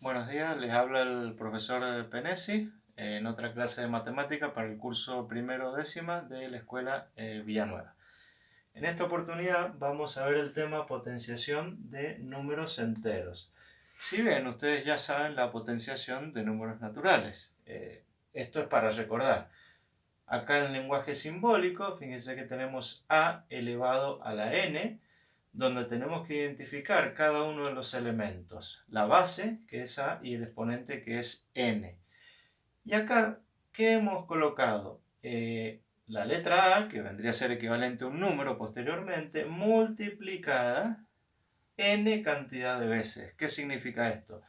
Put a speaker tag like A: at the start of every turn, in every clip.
A: Buenos días, les habla el profesor Penesi en otra clase de matemática para el curso primero décima de la escuela Villanueva. En esta oportunidad vamos a ver el tema potenciación de números enteros. Si bien ustedes ya saben la potenciación de números naturales, esto es para recordar. Acá en el lenguaje simbólico, fíjense que tenemos a elevado a la n, donde tenemos que identificar cada uno de los elementos, la base, que es a, y el exponente, que es n. Y acá, ¿qué hemos colocado? La letra a, que vendría a ser equivalente a un número posteriormente, multiplicada n cantidad de veces. ¿Qué significa esto?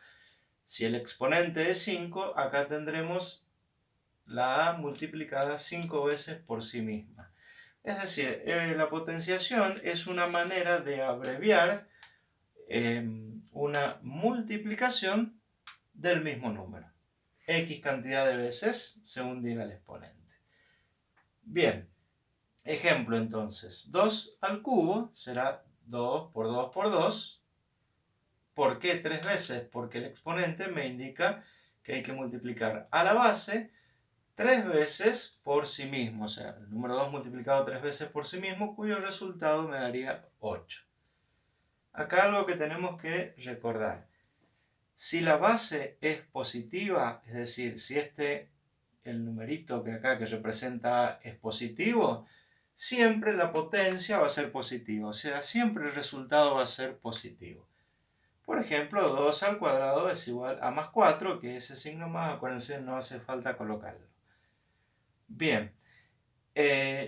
A: Si el exponente es 5, acá tendremos la a multiplicada 5 veces por sí misma. Es decir, la potenciación es una manera de abreviar una multiplicación del mismo número. X cantidad de veces según diga el exponente. Bien, ejemplo entonces. 2 al cubo será 2 por 2 por 2. ¿Por qué 3 veces? Porque el exponente me indica que hay que multiplicar a la base 3 veces por sí mismo. O sea, el número 2 multiplicado 3 veces por sí mismo, cuyo resultado me daría 8. Acá algo que tenemos que recordar. Si la base es positiva, es decir, si el numerito que acá que representa A es positivo, siempre la potencia va a ser positiva, o sea, siempre el resultado va a ser positivo. Por ejemplo, 2 al cuadrado es igual a más 4, que ese signo más, acuérdense, no hace falta colocarlo. Bien,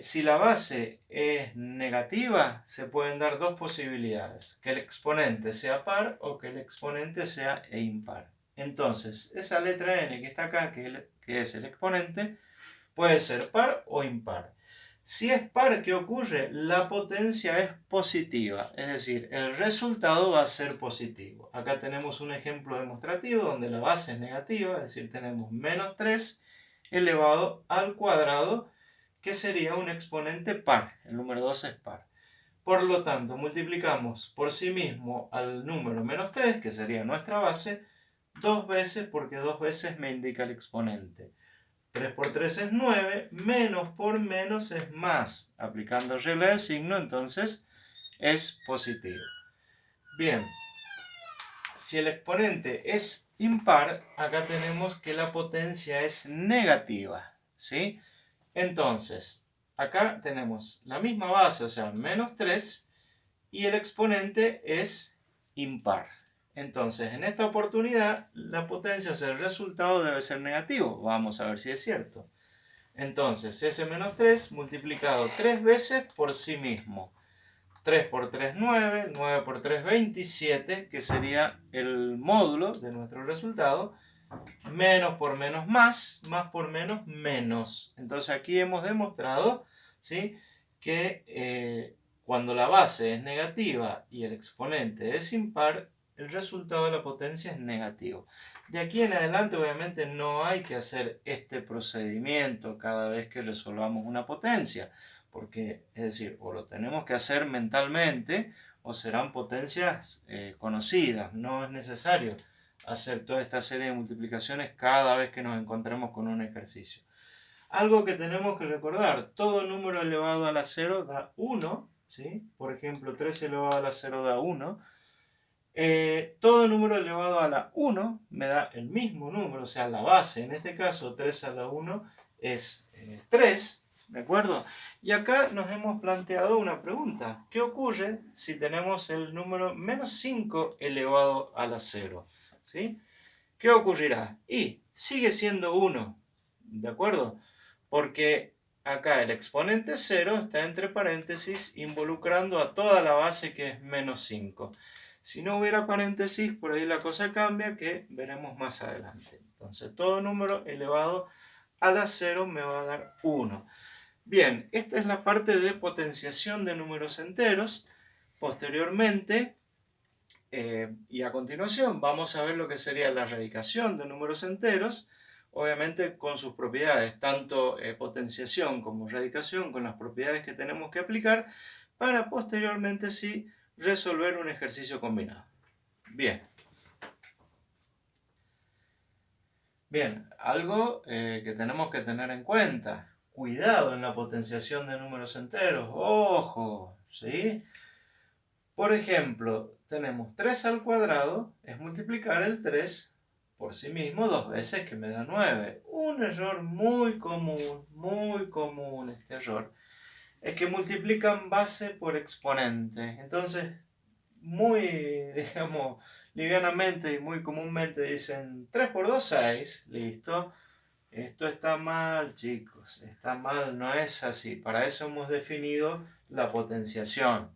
A: si la base es negativa, se pueden dar dos posibilidades, que el exponente sea par o que el exponente sea impar. Entonces, esa letra n que está acá, que es el exponente, puede ser par o impar. Si es par, ¿qué ocurre? La potencia es positiva, es decir, el resultado va a ser positivo. Acá tenemos un ejemplo demostrativo donde la base es negativa, es decir, tenemos menos 3 elevado al cuadrado, que sería un exponente par. El número 2 es par. Por lo tanto, multiplicamos por sí mismo al número menos 3, que sería nuestra base, dos veces, porque dos veces me indica el exponente. 3 por 3 es 9, menos por menos es más. Aplicando regla de signo, entonces es positivo. Bien, si el exponente es impar, acá tenemos que la potencia es negativa, ¿sí? Entonces, acá tenemos la misma base, o sea, menos 3, y el exponente es impar. Entonces, en esta oportunidad, la potencia, o sea, el resultado debe ser negativo. Vamos a ver si es cierto. Entonces, ese menos 3 multiplicado 3 veces por sí mismo. 3 por 3, 9, 9 por 3, 27, que sería el módulo de nuestro resultado. Menos por menos más, más por menos menos. Entonces aquí hemos demostrado, ¿sí?, que cuando la base es negativa y el exponente es impar, el resultado de la potencia es negativo. De aquí en adelante obviamente no hay que hacer este procedimiento cada vez que resolvamos una potencia, porque es decir, o lo tenemos que hacer mentalmente o serán potencias conocidas, no es necesario hacer toda esta serie de multiplicaciones cada vez que nos encontremos con un ejercicio. Algo que tenemos que recordar, todo número elevado a la 0 da 1, ¿sí? Por ejemplo, 3 elevado a la 0 da 1. Todo número elevado a la 1 me da el mismo número, o sea, la base, en este caso 3 a la 1 es 3, ¿de acuerdo? Y acá nos hemos planteado una pregunta. ¿Qué ocurre si tenemos el número menos 5 elevado a la 0? ¿Sí? ¿Qué ocurrirá? Y sigue siendo 1, ¿de acuerdo? Porque acá el exponente 0 está entre paréntesis involucrando a toda la base que es menos 5. Si no hubiera paréntesis, por ahí la cosa cambia, que veremos más adelante. Entonces, todo número elevado a la 0 me va a dar 1. Bien, esta es la parte de potenciación de números enteros. Posteriormente, y a continuación vamos a ver lo que sería la radicación de números enteros, obviamente con sus propiedades, tanto potenciación como radicación, con las propiedades que tenemos que aplicar para posteriormente sí resolver un ejercicio combinado. Bien. Bien, algo que tenemos que tener en cuenta. Cuidado en la potenciación de números enteros. ¡Ojo! ¿Sí? Por ejemplo, tenemos 3 al cuadrado, es multiplicar el 3 por sí mismo 2 veces, que me da 9. Un error muy común este error, es que multiplican base por exponente. Entonces, muy, digamos, livianamente y muy comúnmente dicen 3 por 2, 6, listo. Esto está mal, chicos, está mal, no es así. Para eso hemos definido la potenciación.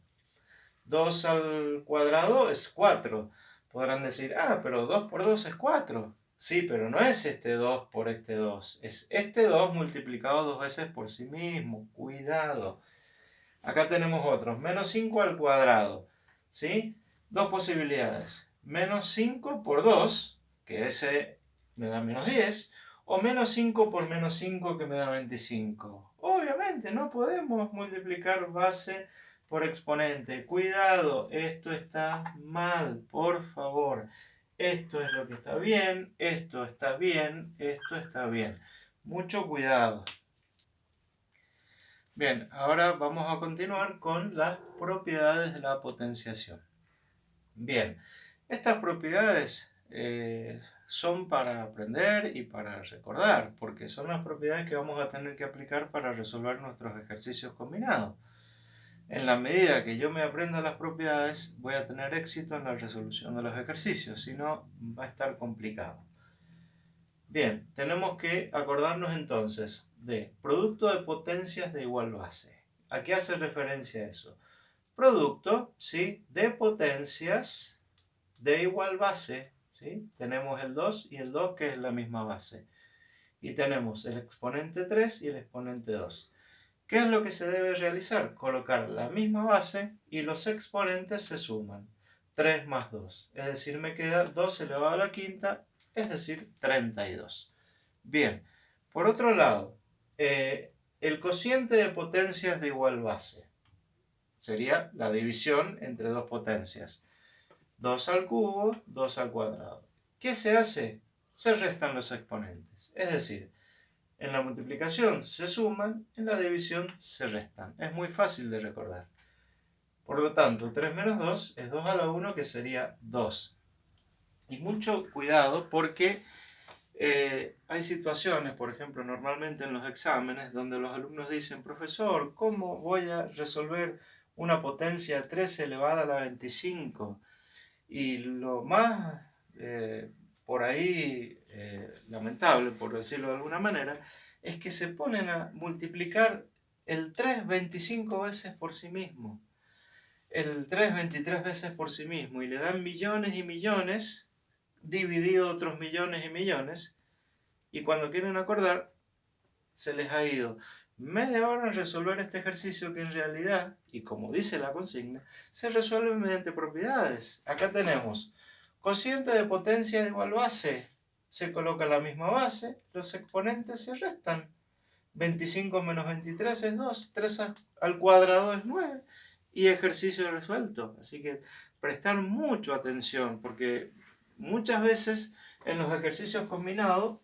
A: 2 al cuadrado es 4. Podrán decir, pero 2 por 2 es 4. Sí, pero no es este 2 por este 2. Es este 2 multiplicado 2 veces por sí mismo. Cuidado. Acá tenemos otros. Menos 5 al cuadrado. ¿Sí? Dos posibilidades. Menos 5 por 2, que ese me da menos 10. O menos 5 por menos 5, que me da 25. Obviamente no podemos multiplicar base por exponente. Cuidado, esto está mal, por favor. Esto es lo que está bien, esto está bien, esto está bien. Mucho cuidado. Bien, ahora vamos a continuar con las propiedades de la potenciación. Bien, estas propiedades son para aprender y para recordar, porque son las propiedades que vamos a tener que aplicar para resolver nuestros ejercicios combinados. En la medida que yo me aprenda las propiedades, voy a tener éxito en la resolución de los ejercicios, si no, va a estar complicado. Bien, tenemos que acordarnos entonces de producto de potencias de igual base. ¿A qué hace referencia eso? Producto, ¿sí?, de potencias de igual base, ¿sí? Tenemos el 2 y el 2, que es la misma base. Y tenemos el exponente 3 y el exponente 2. ¿Qué es lo que se debe realizar? Colocar la misma base y los exponentes se suman. 3 más 2. Es decir, me queda 2 elevado a la quinta, es decir, 32. Bien, por otro lado, el cociente de potencias de igual base sería la división entre dos potencias. 2 al cubo, 2 al cuadrado. ¿Qué se hace? Se restan los exponentes. Es decir, en la multiplicación se suman, en la división se restan. Es muy fácil de recordar. Por lo tanto, 3 menos 2 es 2 a la 1, que sería 2. Y mucho cuidado porque hay situaciones, por ejemplo, normalmente en los exámenes, donde los alumnos dicen, profesor, ¿cómo voy a resolver una potencia 3 elevada a la 25? Y lo más por ahí lamentable, por decirlo de alguna manera, es que se ponen a multiplicar el 3 25 veces por sí mismo, el 3 23 veces por sí mismo, y le dan millones y millones, dividido otros millones y millones, y cuando quieren acordar, se les ha ido media hora en resolver este ejercicio, que en realidad, y como dice la consigna, se resuelve mediante propiedades. Acá tenemos cociente de potencia de igual base. Se coloca la misma base, los exponentes se restan. 25 menos 23 es 2, 3 al cuadrado es 9, y ejercicio resuelto. Así que prestar mucha atención, porque muchas veces en los ejercicios combinados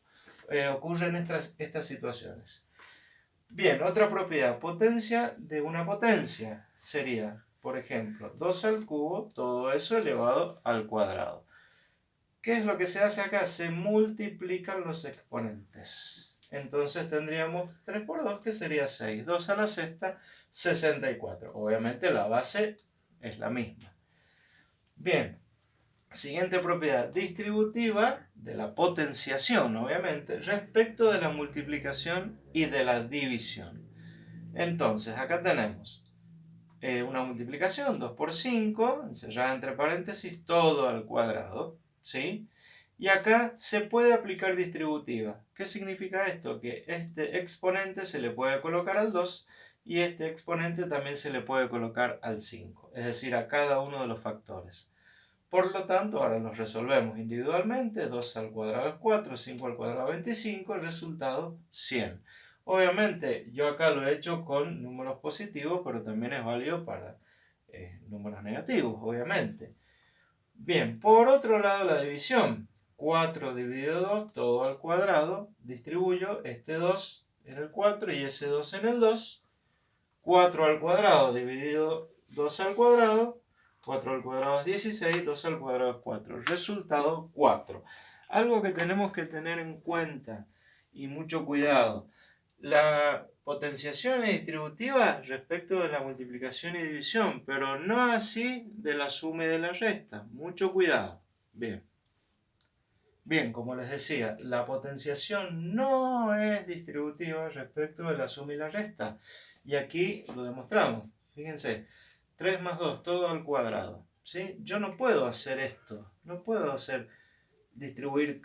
A: ocurren estas situaciones. Bien, otra propiedad, potencia de una potencia, sería, por ejemplo, 2 al cubo, todo eso elevado al cuadrado. ¿Qué es lo que se hace acá? Se multiplican los exponentes. Entonces tendríamos 3 por 2, que sería 6. 2 a la sexta, 64. Obviamente la base es la misma. Bien, siguiente propiedad, distributiva de la potenciación, obviamente, respecto de la multiplicación y de la división. Entonces, acá tenemos una multiplicación, 2 por 5, encerrada entre paréntesis, todo al cuadrado, ¿sí? Y acá se puede aplicar distributiva. ¿Qué significa esto? Que este exponente se le puede colocar al 2 y este exponente también se le puede colocar al 5, es decir, a cada uno de los factores. Por lo tanto, ahora los resolvemos individualmente. 2 al cuadrado es 4, 5 al cuadrado 25, el resultado 100. Obviamente, yo acá lo he hecho con números positivos, pero también es válido para números negativos, obviamente. Bien, por otro lado, la división. 4 dividido 2, todo al cuadrado. Distribuyo este 2 en el 4 y ese 2 en el 2. 4 al cuadrado dividido 2 al cuadrado. 4 al cuadrado es 16, 2 al cuadrado es 4. Resultado 4. Algo que tenemos que tener en cuenta y mucho cuidado. La potenciación es distributiva respecto de la multiplicación y división, pero no así de la suma y de la resta. Mucho cuidado. Bien. Bien, como les decía, la potenciación no es distributiva respecto de la suma y la resta. Y aquí lo demostramos. Fíjense, 3 más 2, todo al cuadrado. ¿Sí? Yo no puedo hacer esto. No puedo distribuir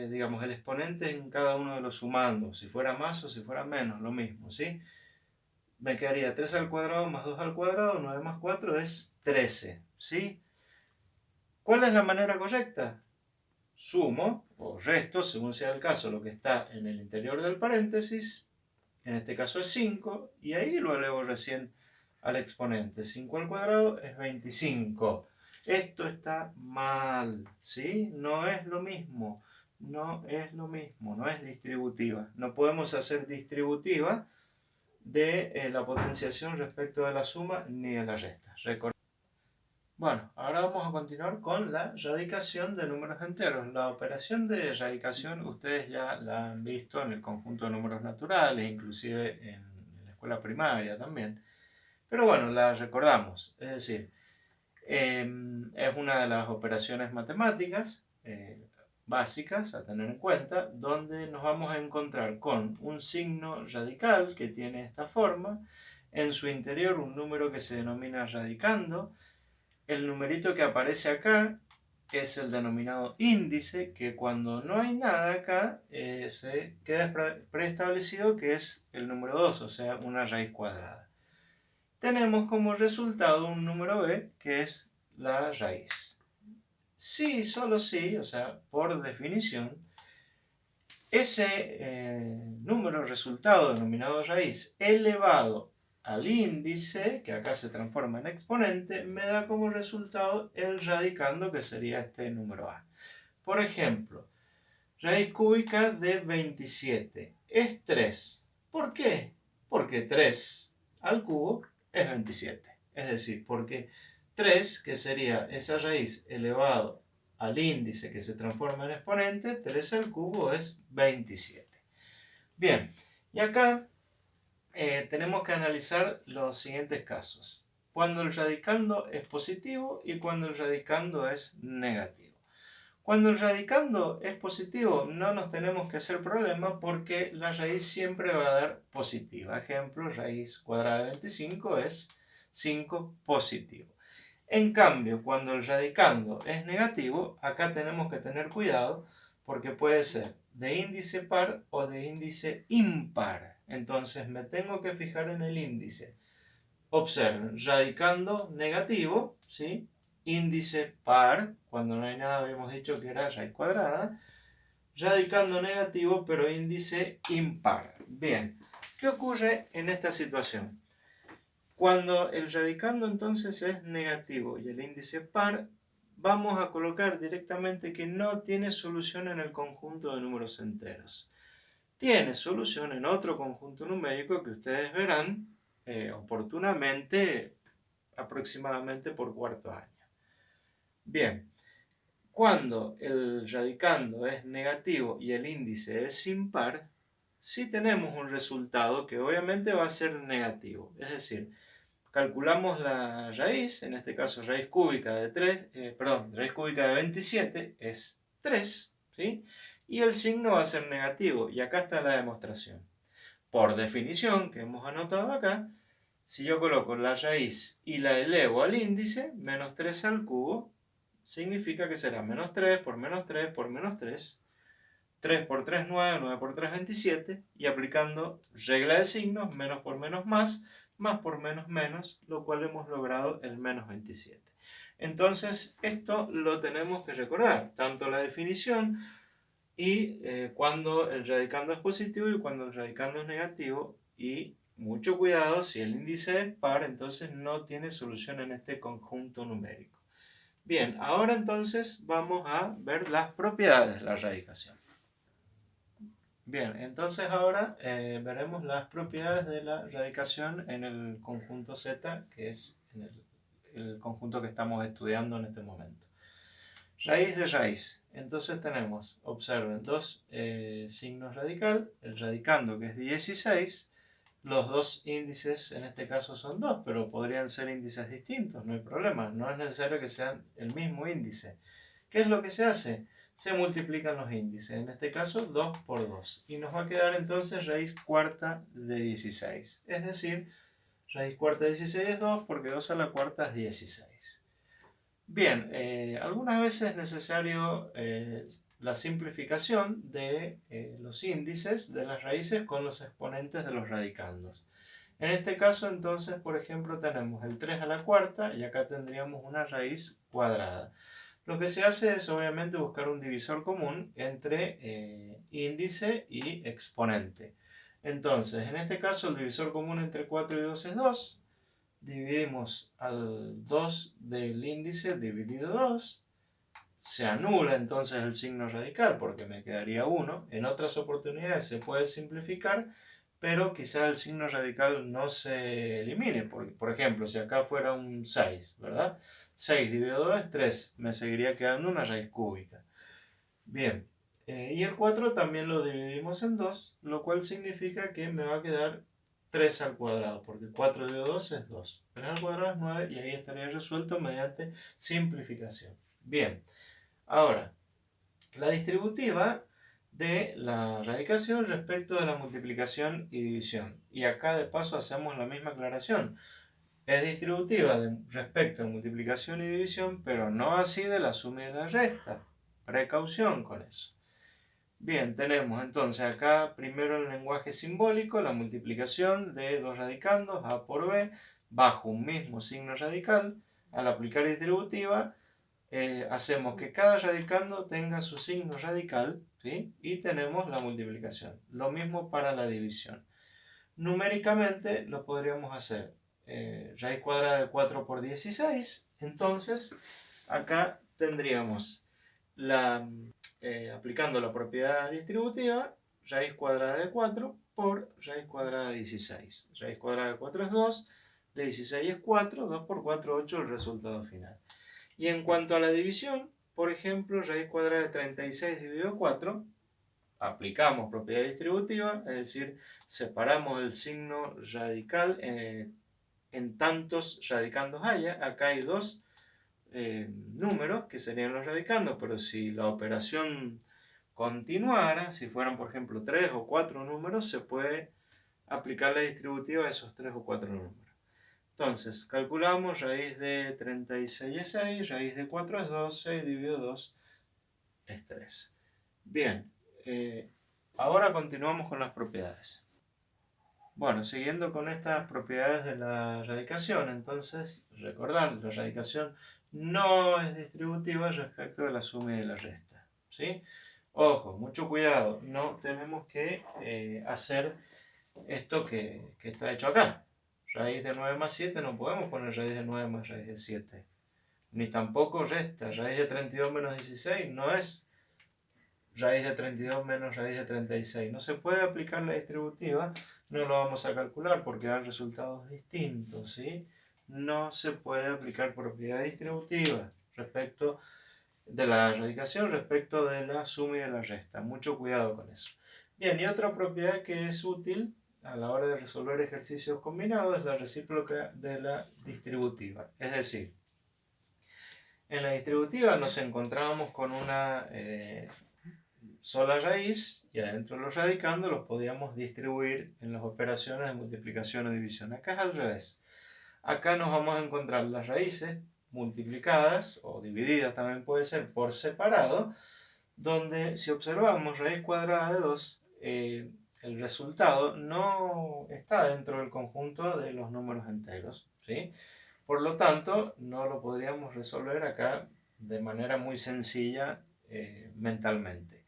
A: digamos, el exponente en cada uno de los sumandos. Si fuera más o si fuera menos, lo mismo. ¿Sí? Me quedaría 3 al cuadrado más 2 al cuadrado, 9 más 4 es 13. ¿Sí? ¿Cuál es la manera correcta? Sumo o resto, según sea el caso, lo que está en el interior del paréntesis, en este caso es 5, y ahí lo elevo recién al exponente. 5 al cuadrado es 25. Esto está mal, ¿sí? No es lo mismo, no es lo mismo, no es distributiva. No podemos hacer distributiva de la potenciación respecto de la suma ni de la resta. Bueno, ahora vamos a continuar con la radicación de números enteros. La operación de radicación ustedes ya la han visto en el conjunto de números naturales, inclusive en la escuela primaria también. Pero bueno, la recordamos. Es decir, es una de las operaciones matemáticas básicas a tener en cuenta, donde nos vamos a encontrar con un signo radical que tiene esta forma, en su interior un número que se denomina radicando. El numerito que aparece acá es el denominado índice, que cuando no hay nada acá se queda preestablecido que es el número 2, o sea, una raíz cuadrada. Tenemos como resultado un número b, que es la raíz. Sí, solo sí, o sea, por definición, ese número resultado denominado raíz elevado al índice, que acá se transforma en exponente, me da como resultado el radicando, que sería este número a. Por ejemplo, raíz cúbica de 27 es 3. ¿Por qué? Porque 3 al cubo es 27. Es decir, porque 3, que sería esa raíz elevado al índice que se transforma en exponente, 3 al cubo es 27. Bien, y acá tenemos que analizar los siguientes casos. Cuando el radicando es positivo y cuando el radicando es negativo. Cuando el radicando es positivo no nos tenemos que hacer problema porque la raíz siempre va a dar positiva. Ejemplo, raíz cuadrada de 25 es 5 positivo. En cambio, cuando el radicando es negativo, acá tenemos que tener cuidado porque puede ser de índice par o de índice impar. Entonces me tengo que fijar en el índice. Observen, radicando negativo, ¿sí? Índice par, cuando no hay nada habíamos dicho que era raíz cuadrada. Radicando negativo, pero índice impar. Bien, ¿qué ocurre en esta situación? Cuando el radicando entonces es negativo y el índice par, vamos a colocar directamente que no tiene solución en el conjunto de números enteros. Tiene solución en otro conjunto numérico que ustedes verán oportunamente aproximadamente por cuarto año. Bien, cuando el radicando es negativo y el índice es impar, sí tenemos un resultado que obviamente va a ser negativo. Es decir, calculamos la raíz, en este caso raíz cúbica de raíz cúbica de 27 es 3, ¿sí? Y el signo va a ser negativo, y acá está la demostración. Por definición, que hemos anotado acá, si yo coloco la raíz y la elevo al índice, menos 3 al cubo, significa que será menos 3 por menos 3 por menos 3, 3 por 3, 9, 9 por 3, 27, y aplicando regla de signos, menos por menos más por menos menos, lo cual hemos logrado el menos 27. Entonces, esto lo tenemos que recordar, tanto la definición y cuando el radicando es positivo y cuando el radicando es negativo, y mucho cuidado, si el índice es par, entonces no tiene solución en este conjunto numérico. Bien, ahora entonces vamos a ver las propiedades de la radicación. Bien, entonces ahora veremos las propiedades de la radicación en el conjunto Z, que es el conjunto que estamos estudiando en este momento. Raíz de raíz. Entonces tenemos, observen, dos signos radical, el radicando que es 16, los dos índices en este caso son 2, pero podrían ser índices distintos, no hay problema, no es necesario que sean el mismo índice. ¿Qué es lo que se hace? Se multiplican los índices, en este caso 2 por 2, y nos va a quedar entonces raíz cuarta de 16, es decir, raíz cuarta de 16 es 2 porque 2 a la cuarta es 16. Bien, algunas veces es necesario la simplificación de los índices de las raíces con los exponentes de los radicandos. En este caso entonces, por ejemplo, tenemos el 3 a la cuarta y acá tendríamos una raíz cuadrada. Lo que se hace es obviamente buscar un divisor común entre índice y exponente. Entonces, en este caso el divisor común entre 4 y 2 es 2. Dividimos al 2 del índice dividido 2. Se anula entonces el signo radical porque me quedaría 1. En otras oportunidades se puede simplificar, pero quizá el signo radical no se elimine. Por ejemplo, si acá fuera un 6, ¿verdad? 6 dividido 2 es 3. Me seguiría quedando una raíz cúbica. Bien. Y el 4 también lo dividimos en 2, lo cual significa que me va a quedar 3 al cuadrado, porque 4 dividido 2 es 2. 3 al cuadrado es 9 y ahí estaría resuelto mediante simplificación. Bien. Ahora, la distributiva de la radicación respecto de la multiplicación y división. Y acá de paso hacemos la misma aclaración. Es distributiva respecto a multiplicación y división, pero no así de la suma y de la resta. Precaución con eso. Bien, tenemos entonces acá primero el lenguaje simbólico, la multiplicación de dos radicandos, a por b, bajo un mismo signo radical. Al aplicar distributiva, hacemos que cada radicando tenga su signo radical, ¿sí? Y tenemos la multiplicación. Lo mismo para la división. Numéricamente lo podríamos hacer raíz cuadrada de 4 por 16. Entonces, acá tendríamos aplicando la propiedad distributiva, raíz cuadrada de 4 por raíz cuadrada de 16. Raíz cuadrada de 4 es 2, de 16 es 4, 2 por 4, 8 el resultado final. Y en cuanto a la división, por ejemplo, raíz cuadrada de 36 dividido 4, aplicamos propiedad distributiva, es decir, separamos el signo radical en tantos radicandos haya. Acá hay dos números que serían los radicandos, pero si la operación continuara, si fueran por ejemplo 3 o 4 números, se puede aplicar la distributiva a esos 3 o 4 números. Entonces, calculamos raíz de 36 es 6, raíz de 4 es 2, 6 dividido 2 es 3. Bien, ahora continuamos con las propiedades. Bueno, siguiendo con estas propiedades de la radicación, entonces, recordar, la radicación no es distributiva respecto de la suma y de la resta, ¿sí? Ojo, mucho cuidado, no tenemos que hacer esto que está hecho acá. Raíz de 9 más 7 no podemos poner raíz de 9 más raíz de 7. Ni tampoco resta. Raíz de 32 menos 16 no es raíz de 32 menos raíz de 36. No se puede aplicar la distributiva, no lo vamos a calcular porque dan resultados distintos, ¿sí? No se puede aplicar propiedad distributiva respecto de la radicación respecto de la suma y de la resta. Mucho cuidado con eso. Bien, y otra propiedad que es útil a la hora de resolver ejercicios combinados es la recíproca de la distributiva. Es decir, en la distributiva nos encontrábamos con una sola raíz y adentro de los radicandos los podíamos distribuir en las operaciones de multiplicación o división. Acá es al revés. Acá nos vamos a encontrar las raíces multiplicadas o divididas también puede ser por separado, donde si observamos raíz cuadrada de 2, el resultado no está dentro del conjunto de los números enteros, ¿sí? Por lo tanto, no lo podríamos resolver acá de manera muy sencilla mentalmente.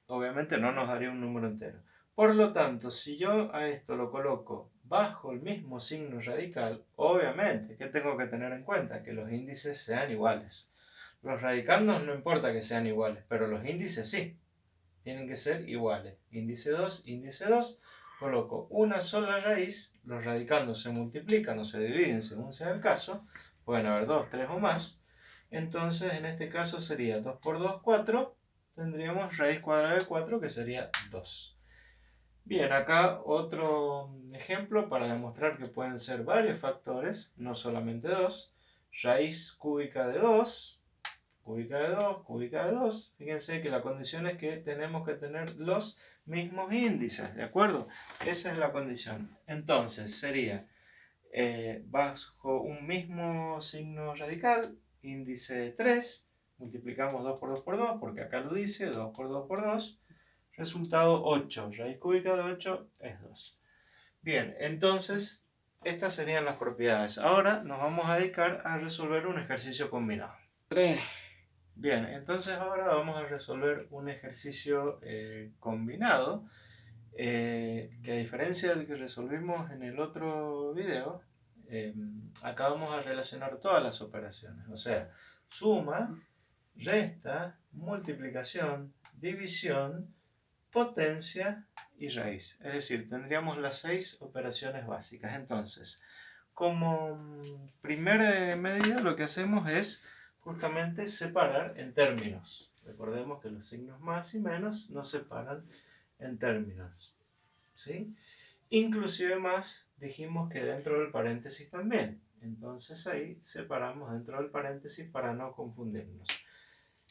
A: Obviamente no nos daría un número entero. Por lo tanto, si yo a esto lo coloco bajo el mismo signo radical, obviamente, ¿qué tengo que tener en cuenta? Que los índices sean iguales. Los radicandos no importa que sean iguales, pero los índices sí, tienen que ser iguales. Índice 2, coloco una sola raíz, los radicandos se multiplican o se dividen según sea el caso, pueden haber 2, 3 o más, entonces en este caso sería 2 por 2, 4, tendríamos raíz cuadrada de 4 que sería 2. Bien, acá otro ejemplo para demostrar que pueden ser varios factores, no solamente 2. Raíz cúbica de 2, cúbica de 2, cúbica de 2. Fíjense que la condición es que tenemos que tener los mismos índices, ¿de acuerdo? Esa es la condición. Entonces sería bajo un mismo signo radical, índice 3, multiplicamos 2 por 2 por 2, porque acá lo dice, 2 por 2 por 2. Resultado 8. Raíz cúbica de 8 es 2. Bien, entonces estas serían las propiedades. Ahora nos vamos a dedicar a resolver un ejercicio combinado. 3. Bien, entonces ahora vamos a resolver un ejercicio combinado que a diferencia del que resolvimos en el otro video, acá vamos a relacionar todas las operaciones. O sea, suma, resta, multiplicación, división, potencia y raíz. Es decir, tendríamos las 6 operaciones básicas. Entonces, como primera medida lo que hacemos es justamente separar en términos. Recordemos que los signos más y menos nos separan en términos. ¿Sí? Inclusive más dijimos que dentro del paréntesis también. Entonces ahí separamos dentro del paréntesis para no confundirnos.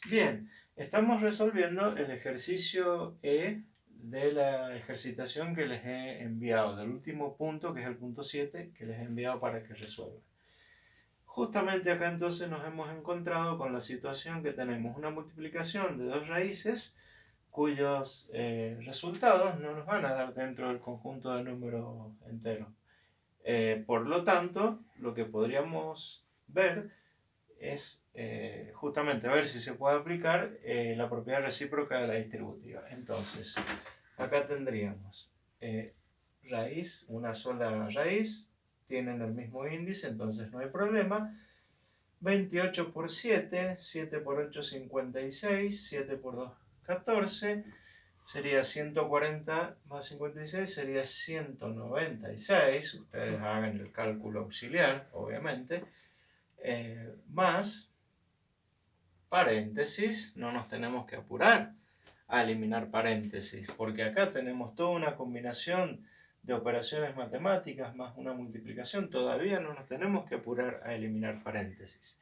A: Bien, estamos resolviendo el ejercicio E de la ejercitación que les he enviado, del último punto, que es el punto 7, que les he enviado para que resuelvan. Justamente acá entonces nos hemos encontrado con la situación que tenemos una multiplicación de dos raíces cuyos resultados no nos van a dar dentro del conjunto de números enteros. Por lo tanto, lo que podríamos ver es justamente ver si se puede aplicar la propiedad recíproca de la distributiva. Entonces, acá tendríamos raíz, una sola raíz, tienen el mismo índice, entonces no hay problema. 28 por 7, 7 por 8, 56, 7 por 2, 14, sería 140 más 56, sería 196, ustedes hagan el cálculo auxiliar, obviamente, más paréntesis, no nos tenemos que apurar a eliminar paréntesis, porque acá tenemos toda una combinación de operaciones matemáticas más una multiplicación, todavía no nos tenemos que apurar a eliminar paréntesis.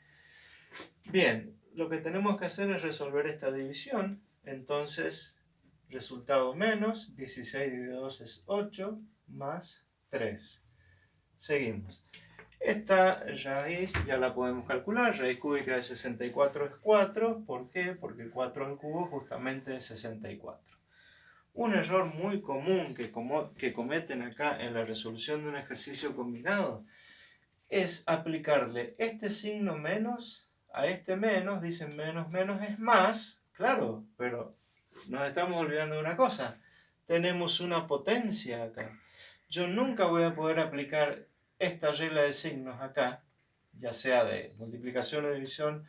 A: Bien, lo que tenemos que hacer es resolver esta división, entonces resultado menos, 16 dividido 2 es 8, más 3. Seguimos. Esta raíz ya la podemos calcular, raíz cúbica de 64 es 4, ¿por qué? Porque 4 al cubo justamente es 64. Un error muy común que cometen acá en la resolución de un ejercicio combinado es aplicarle este signo menos a este menos, dicen menos menos es más, claro, pero nos estamos olvidando de una cosa, tenemos una potencia acá. Yo nunca voy a poder aplicar esta regla de signos acá, ya sea de multiplicación o división,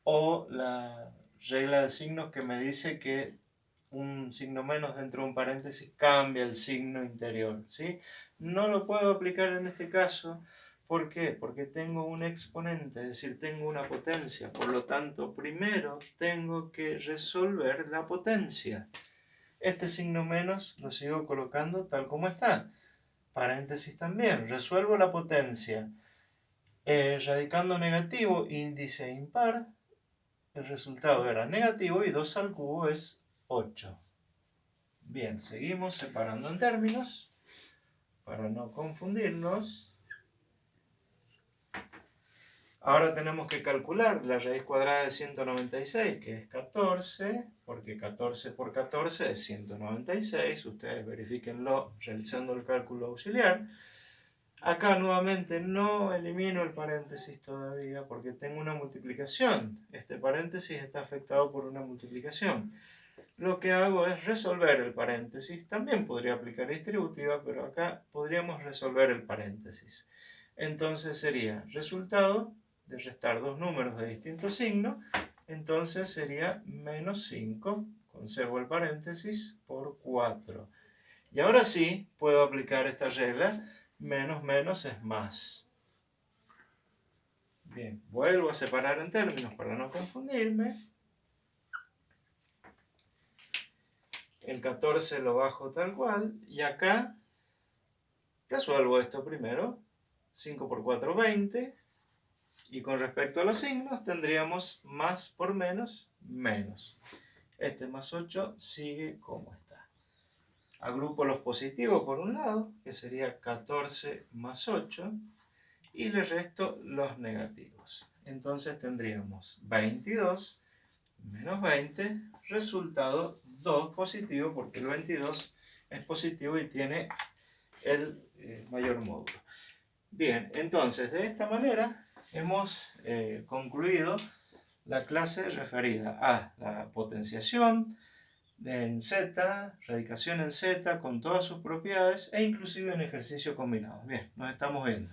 A: o la regla de signos que me dice que un signo menos dentro de un paréntesis cambia el signo interior, ¿sí? No lo puedo aplicar en este caso. ¿Por qué? Porque tengo un exponente, es decir, tengo una potencia. Por lo tanto, primero tengo que resolver la potencia. Este signo menos lo sigo colocando tal como está. Paréntesis también. Resuelvo la potencia. Radicando negativo, índice impar. El resultado era negativo y 2 al cubo es 8. Bien, seguimos separando en términos para no confundirnos. Ahora tenemos que calcular la raíz cuadrada de 196, que es 14, porque 14 por 14 es 196. Ustedes verifíquenlo realizando el cálculo auxiliar. Acá nuevamente no elimino el paréntesis todavía porque tengo una multiplicación. Este paréntesis está afectado por una multiplicación. lo que hago es resolver el paréntesis. También podría aplicar distributiva, pero acá podríamos resolver el paréntesis. Entonces sería resultado de restar dos números de distinto signo, entonces sería menos 5, conservo el paréntesis, por 4. Y ahora sí puedo aplicar esta regla, menos menos es más. Bien, vuelvo a separar en términos para no confundirme. El 14 lo bajo tal cual, y acá resuelvo esto primero. 5 por 4, 20. Y con respecto a los signos, tendríamos más por menos, menos. Este más 8 sigue como está. Agrupo los positivos por un lado, que sería 14 más 8, y le resto los negativos. Entonces tendríamos 22 menos 20, resultado 2 positivo, porque el 22 es positivo y tiene el mayor módulo. Bien, entonces de esta manera hemos concluido la clase referida a la potenciación en Z, radicación en Z con todas sus propiedades e inclusive en ejercicio combinado. Bien, nos estamos viendo.